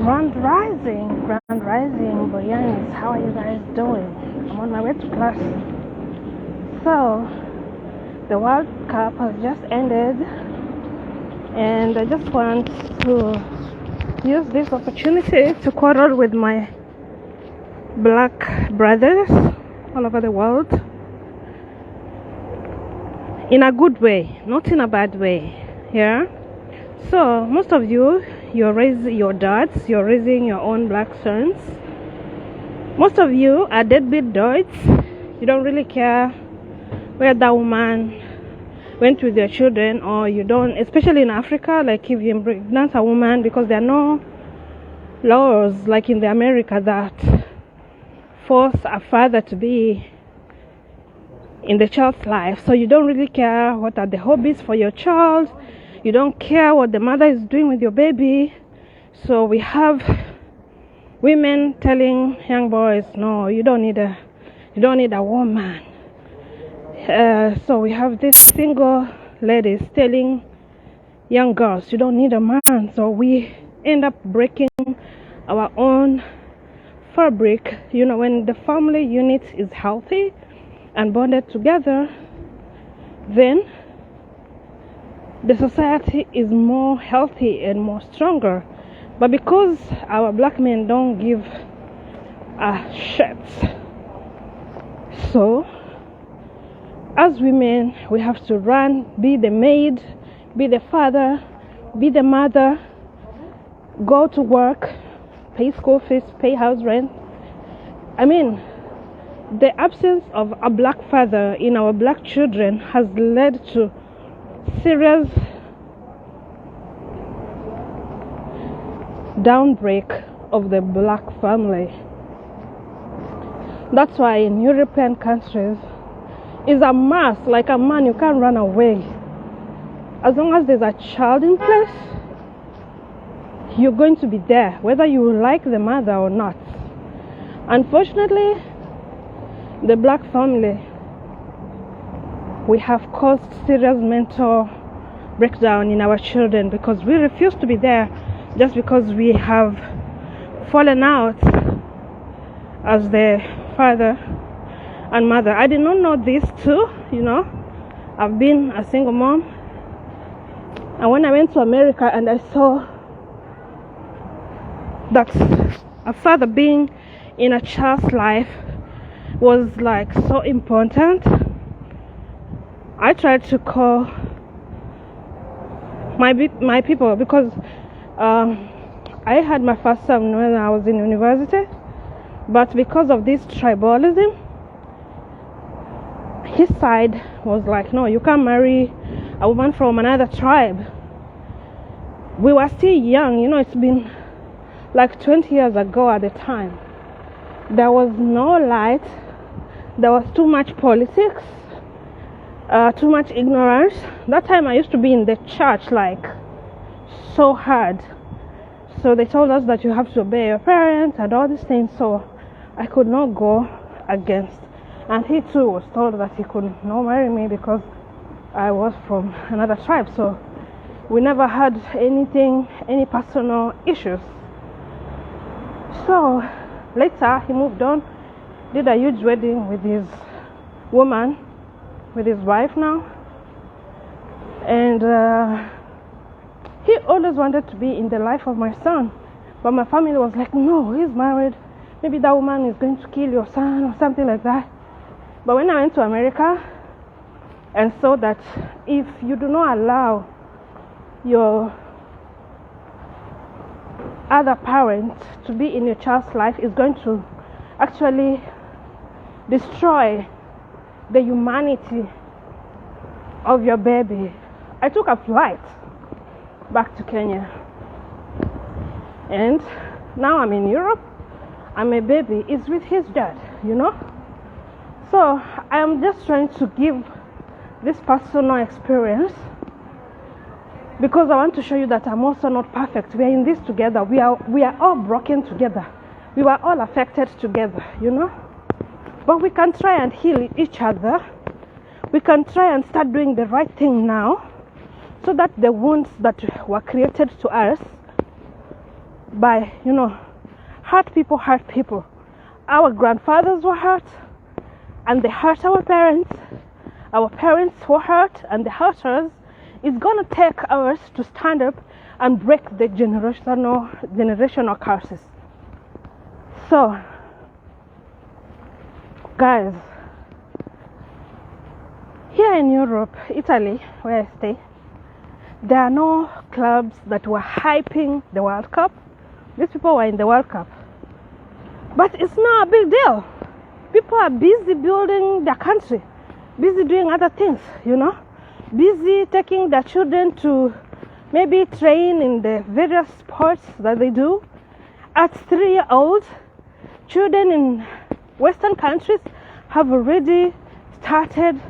Grand Rising, Boyanis, how are you guys doing? I'm on my way to class. So, the World Cup has just ended, and I just want to use this opportunity to quarrel with my black brothers all over the world in a good way, not in a bad way. Yeah. So most of you, you're raising your dads, you're raising your own black sons. Most of you are deadbeat dads. You don't really care where that woman went with your children, or you don't, especially in Africa, like if you impregnate a woman, because there are no laws like in the America that force a father to be in the child's life. So you don't really care what are the hobbies for your child. You don't care what the mother is doing with your baby. So we have women telling young boys, no, you don't need a woman. So we have these single ladies telling young girls, you don't need a man. So we end up breaking our own fabric. You know, when the family unit is healthy and bonded together, then the society is more healthy and more stronger. But because our black men don't give a shit, so as women we have to run, be the maid, be the father, be the mother, go to work, pay school fees, pay house rent. I mean, the absence of a black father in our black children has led to serious downbreak of the black family. That's why in European countries it's a must. Like a man, you can't run away. As long as there's a child in place, you're going to be there, whether you like the mother or not. Unfortunately, the black family, we have caused serious mental breakdown in our children because we refuse to be there, just because we have fallen out as the father and mother. I did not know this too, you know. I've been a single mom, and when I went to America and I saw that a father being in a child's life was like so important, I tried to call my people, because I had my first son when I was in university, but because of this tribalism, his side was like, no, you can't marry a woman from another tribe. We were still young, you know, it's been like 20 years ago at the time. There was no light, there was too much politics, too much ignorance. That time I used to be in the church like so hard. So they told us that you have to obey your parents and all these things. So I could not go against. And he too was told that he could not marry me because I was from another tribe. So we never had any personal issues. So later he moved on, did a huge wedding with his woman, with his wife now. And he always wanted to be in the life of my son. But my family was like, no, he's married. Maybe that woman is going to kill your son or something like that. But when I went to America and saw that if you do not allow your other parent to be in your child's life, it's going to actually destroy the humanity of your baby. I took a flight back to Kenya, and now I'm in Europe, and my baby is with his dad, you know. So I'm just trying to give this personal experience because I want to show you that I'm also not perfect. We are in this together. We are all broken together. We were all affected together, you know. But we can try and heal each other. We can try and start doing the right thing now, so that the wounds that were created to us by, hurt people. Our grandfathers were hurt, and they hurt our parents. Our parents were hurt, and they hurt us. It's going to take us to stand up and break the generational curses. So, guys, here in Europe, Italy, where I stay, there are no clubs that were hyping the World Cup. These people were in the World Cup. But it's not a big deal. People are busy building their country, busy doing other things, busy taking their children to maybe train in the various sports that they do. At 3-year-olds, children in Western countries have already started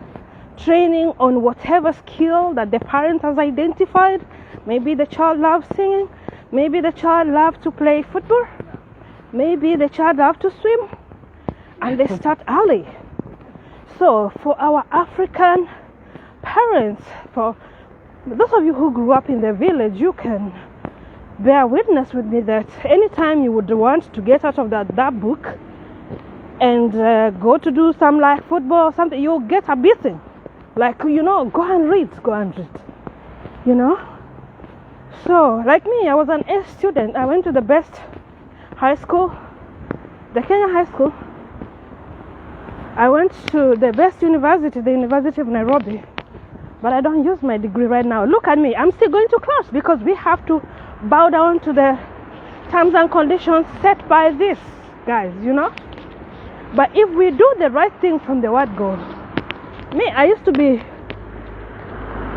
training on whatever skill that the parent has identified. Maybe the child loves singing, maybe the child loves to play football, maybe the child loves to swim, and they start early. So for our African parents, for those of you who grew up in the village, you can bear witness with me that anytime you would want to get out of that book and go to do some like football or something, you'll get a beating. Like, go and read. So, like me, I was an A student. I went to the best high school, the Kenya High School. I went to the best university, the University of Nairobi. But I don't use my degree right now. Look at me. I'm still going to class because we have to bow down to the terms and conditions set by this, guys, But if we do the right thing from the word go, me, I used to be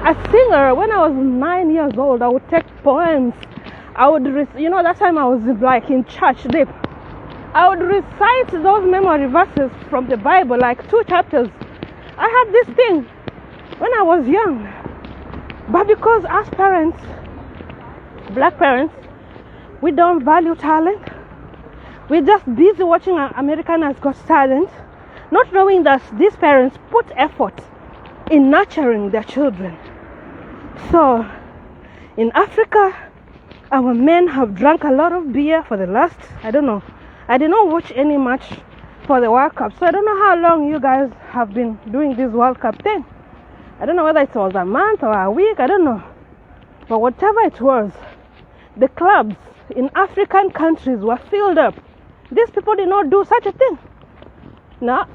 a singer. When I was 9 years old, I would take poems. I would, that time I was like in church deep. I would recite those memory verses from the Bible, like 2 chapters. I had this thing when I was young. But because as parents, black parents, we don't value talent. We're just busy watching American Has Got Talent, not knowing that these parents put effort in nurturing their children. So, in Africa, our men have drunk a lot of beer for the last, I don't know. I did not watch any match for the World Cup, so I don't know how long you guys have been doing this World Cup thing. I don't know whether it was a month or a week, I don't know. But whatever it was, the clubs in African countries were filled up. These people did not do such a thing. No.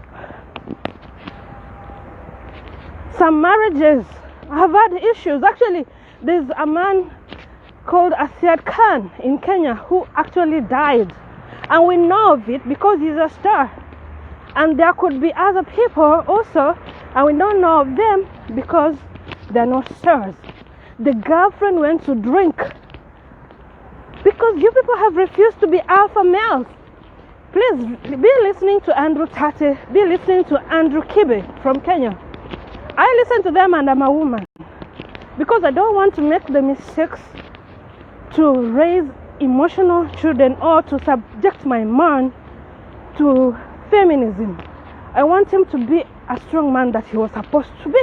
Some marriages have had issues. Actually, there's a man called Asiad Khan in Kenya who actually died. And we know of it because he's a star. And there could be other people also, and we don't know of them because they're not stars. The girlfriend went to drink because you people have refused to be alpha males. Please be listening to Andrew Tate, be listening to Andrew Kibe from Kenya. I listen to them and I'm a woman because I don't want to make the mistakes to raise emotional children or to subject my man to feminism. I want him to be a strong man that he was supposed to be.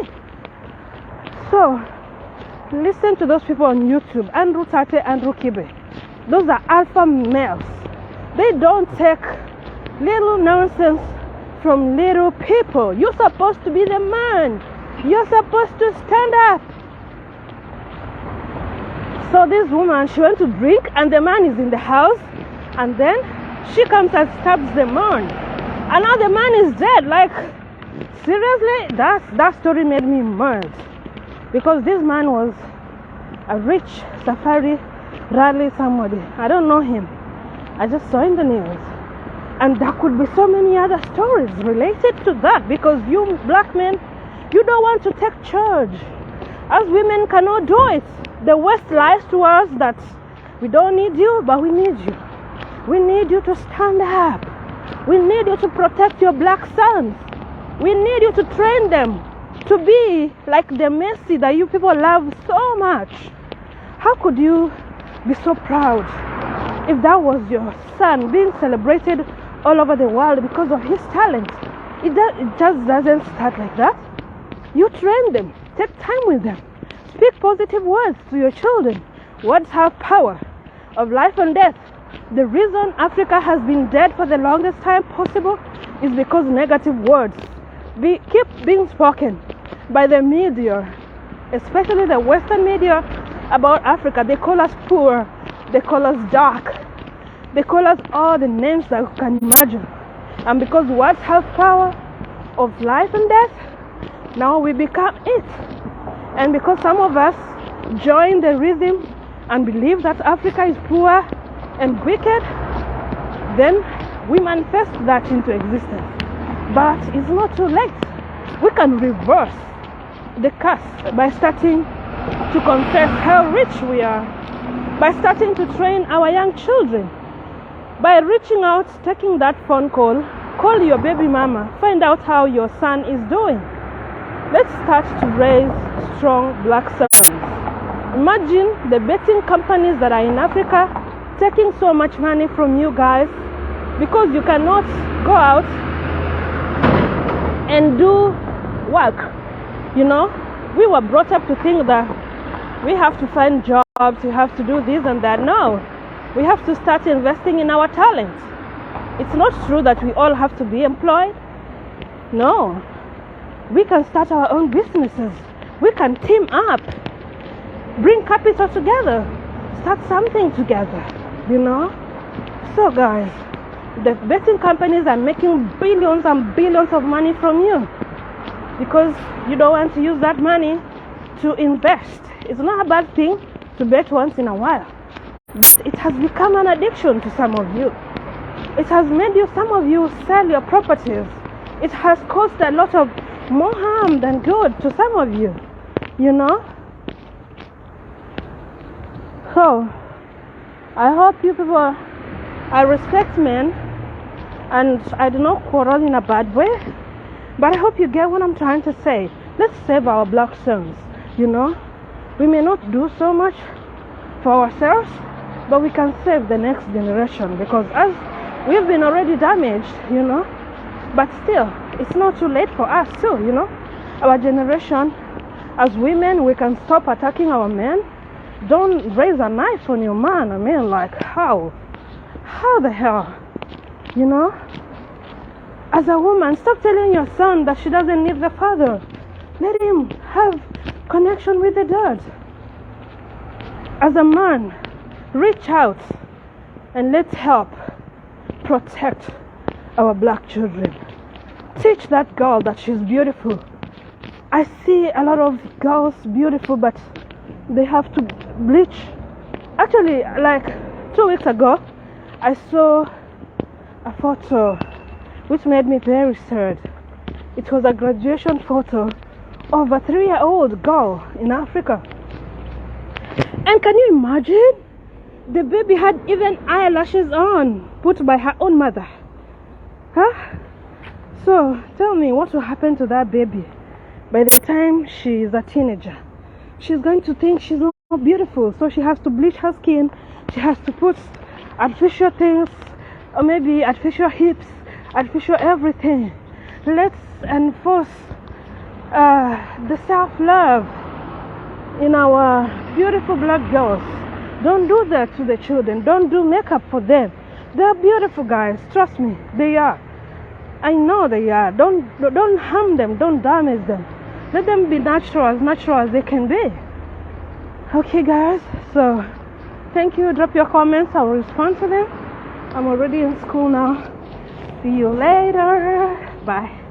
So, listen to those people on YouTube, Andrew Tate, Andrew Kibe. Those are alpha males. They don't take little nonsense from little people. You're supposed to be the man. You're supposed to stand up. So this woman, she went to drink and the man is in the house, and then she comes and stabs the man. And now the man is dead. Like, seriously, that story made me mad. Because this man was a rich safari rally somebody. I don't know him. I just saw in the news. And there could be so many other stories related to that, because you black men, you don't want to take charge. As women cannot do it. The West lies to us that we don't need you, but we need you. We need you to stand up. We need you to protect your black sons. We need you to train them to be like the Messi that you people love so much. How could you be so proud if that was your son being celebrated all over the world because of his talent? It just doesn't start like that. You train them. Take time with them. Speak positive words to your children. Words have power of life and death. The reason Africa has been dead for the longest time possible is because negative words keep being spoken by the media, especially the Western media, about Africa. They call us poor, they call us dark, they call us all the names that you can imagine. And because words have power of life and death, now we become it. And because some of us join the rhythm and believe that Africa is poor and wicked, then we manifest that into existence. But it's not too late. We can reverse the curse by starting to confess how rich we are, by starting to train our young children, by reaching out, taking that phone call your baby mama, find out how your son is doing. Let's start to raise strong black sons. Imagine the betting companies that are in Africa taking so much money from you guys because you cannot go out and do work. You know, we were brought up to think that we have to find jobs, we have to do this and that. No, we have to start investing in our talents. It's not true that we all have to be employed. No, we can start our own businesses. We can team up, bring capital together, start something together, you know. So guys, the betting companies are making billions and billions of money from you because you don't want to use that money to invest. It's not a bad thing to bet once in a while, but it has become an addiction to some of you. It has made some of you sell your properties. It has caused a lot of more harm than good to some of you, you know. So I hope you people, I respect men and I do not quarrel in a bad way, but I hope you get what I'm trying to say. Let's save our black sons, you know. We may not do so much for ourselves, but we can save the next generation, because as we've been already damaged, you know, but still it's not too late for us too, you know. Our generation, as women, we can stop attacking our men. Don't raise a knife on your man. I mean, like, how the hell, you know? As a woman, stop telling your son that she doesn't need the father. Let him have connection with the dad. As a man, reach out and let's help protect our black children. Teach that girl that she's beautiful. I see a lot of girls beautiful, but they have to bleach. Actually, like 2 weeks ago, I saw a photo which made me very sad. It was a graduation photo of a 3-year-old girl in Africa. And can you imagine? The baby had even eyelashes on, put by her own mother. Huh? So, tell me, what will happen to that baby by the time she is a teenager? She's going to think she's not beautiful, so she has to bleach her skin, she has to put artificial things, or maybe artificial hips, artificial everything. Let's enforce the self-love in our beautiful black girls. Don't do that to the children. Don't do makeup for them. They're beautiful, guys. Trust me, they are. I know they are. Don't harm them. Don't damage them. Let them be natural as they can be. Okay, guys. So, thank you. Drop your comments. I will respond to them. I'm already in school now. See you later. Bye.